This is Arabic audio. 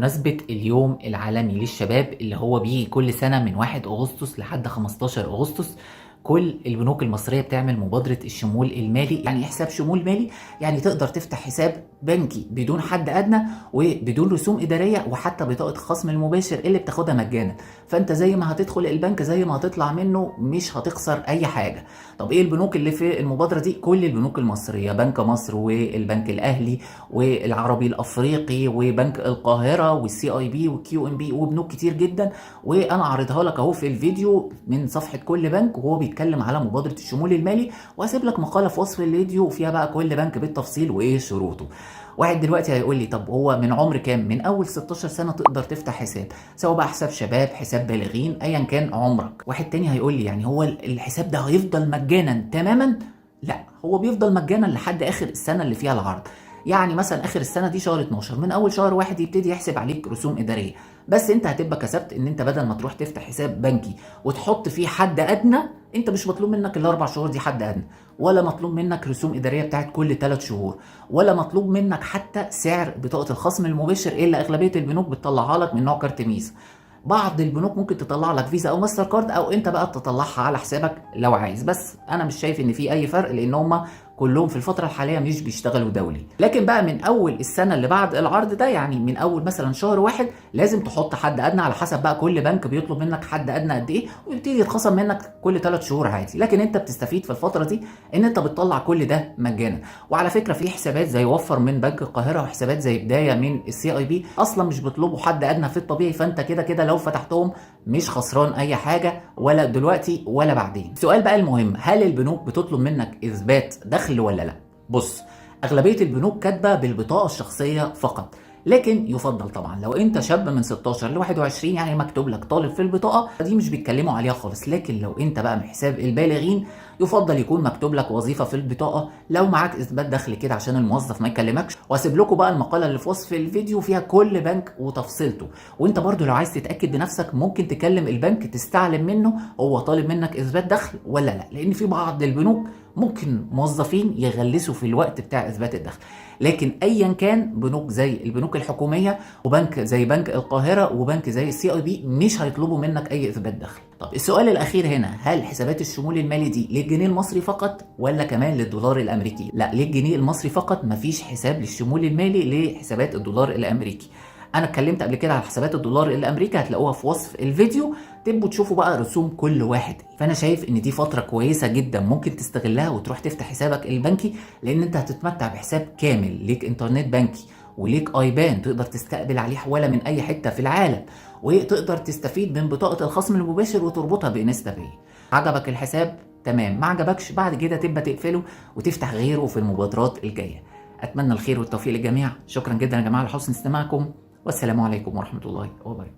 بمناسبة اليوم العالمي للشباب اللي هو بيجي كل سنة من 1 أغسطس لحد 15 أغسطس، كل البنوك المصرية بتعمل مبادرة الشمول المالي. يعني إيه حساب شمول مالي؟ يعني تقدر تفتح حساب بنكي بدون حد أدنى وبدون رسوم إدارية وحتى بطاقة الخصم المباشر اللي بتاخدها مجانا. فأنت زي ما هتدخل البنك زي ما هتطلع منه، مش هتخسر أي حاجة. طب إيه البنوك اللي في المبادرة دي؟ كل البنوك المصرية، بنك مصر والبنك الأهلي والعربي الأفريقي وبنك القاهرة والسي اي بي والكيو ام بي وبنوك كتير جدا. وانا عارضها لك اهو في الفيديو من صفحة كل بنك وهو بيتكلم على مبادرة الشمول المالي، وهسيب لك مقالة في وصف الفيديو فيها بقى كل بنك بالتفصيل وايه شروطه. واحد دلوقتي هيقول لي طب هو من عمر كام؟ من اول 16 سنة تقدر تفتح حساب، سواء بقى حساب شباب، حساب بالغين، ايا كان عمرك. واحد تاني هيقول لي يعني هو الحساب ده هيفضل مجانا تماما؟ لا، هو بيفضل مجانا لحد اخر السنة اللي فيها العرض. يعني مثلا اخر السنه دي شهر 12، من اول شهر واحد يبتدي يحسب عليك رسوم اداريه. بس انت هتبقى كسبت ان انت بدل ما تروح تفتح حساب بنكي وتحط فيه حد ادنى، انت مش مطلوب منك الاربع شهور دي حد ادنى، ولا مطلوب منك رسوم اداريه بتاعت كل 3 شهور، ولا مطلوب منك حتى سعر بطاقه الخصم المباشر اللي اغلبيه البنوك بتطلعها لك من نوع كارت ميزه. بعض البنوك ممكن تطلع لك فيزا او ماستر كارد، او انت بقى تطلعها على حسابك لو عايز. بس انا مش شايف ان في اي فرق، لان هم كلهم في الفترة الحالية مش بيشتغلوا دولي. لكن بقى من أول السنة اللي بعد العرض ده، يعني من أول مثلا شهر واحد، لازم تحط حد أدنى على حسب بقى كل بنك بيطلب منك حد أدنى قد إيه، ويبتدي يتخصم منك كل 3 شهور عادي. لكن أنت بتستفيد في الفترة دي إن أنت بتطلع كل ده مجانا. وعلى فكرة في حسابات زي وفر من بنك القاهرة وحسابات زي بداية من السي اي بي أصلا مش بيطلبوا حد أدنى في الطبيعي، فأنت كده كده لو فتحتهم مش خسران أي حاجة، ولا دلوقتي ولا بعدين. السؤال بقى المهم، هل البنوك بتطلب منك إثبات دخل ولا لا؟ بص، اغلبيه البنوك كاتبه بالبطاقه الشخصيه فقط، لكن يفضل طبعا لو انت شاب من 16 ل 21 يعني مكتوب لك طالب في البطاقه دي، مش بيتكلموا عليها خالص. لكن لو انت بقى من حساب البالغين، يفضل يكون مكتوب لك وظيفه في البطاقه لو معاك اثبات دخل كده عشان الموظف ما يكلمكش. واسيب لكم بقى المقاله اللي في وصف الفيديو فيها كل بنك وتفصيلته. وانت برضو لو عايز تتاكد بنفسك ممكن تكلم البنك تستعلم منه هو طالب منك اثبات دخل ولا لا، لان في بعض البنوك ممكن موظفين يغلسوا في الوقت بتاع اثبات الدخل. لكن ايا كان، بنوك زي البنوك الحكوميه وبنك زي بنك القاهره وبنك زي السي اي بي مش هيطلبوا منك اي اثبات دخل. طب السؤال الاخير هنا، هل حسابات الشمول المالي دي للجنيه المصري فقط ولا كمان للدولار الامريكي؟ لا، للجنيه المصري فقط، مفيش حساب للشمول المالي لحسابات الدولار الامريكي. انا اتكلمت قبل كده على حسابات الدولار الامريكي، هتلاقوها في وصف الفيديو، تبقوا تشوفوا بقى رسوم كل واحد. فانا شايف ان دي فتره كويسه جدا ممكن تستغلها وتروح تفتح حسابك البنكي، لان انت هتتمتع بحساب كامل، ليك انترنت بنكي وليك ايبان تقدر تستقبل عليه حواله من اي حته في العالم، وتقدر تستفيد من بطاقه الخصم المباشر وتربطها بانستا باي. عجبك الحساب؟ تمام. ما عجبكش بعد كده تبقى تقفله وتفتح غيره في المبادرات الجايه. اتمنى الخير والتوفيق للجميع. شكرا جدا يا جماعه لحسن استماعكم، والسلام عليكم ورحمه الله وبركاته.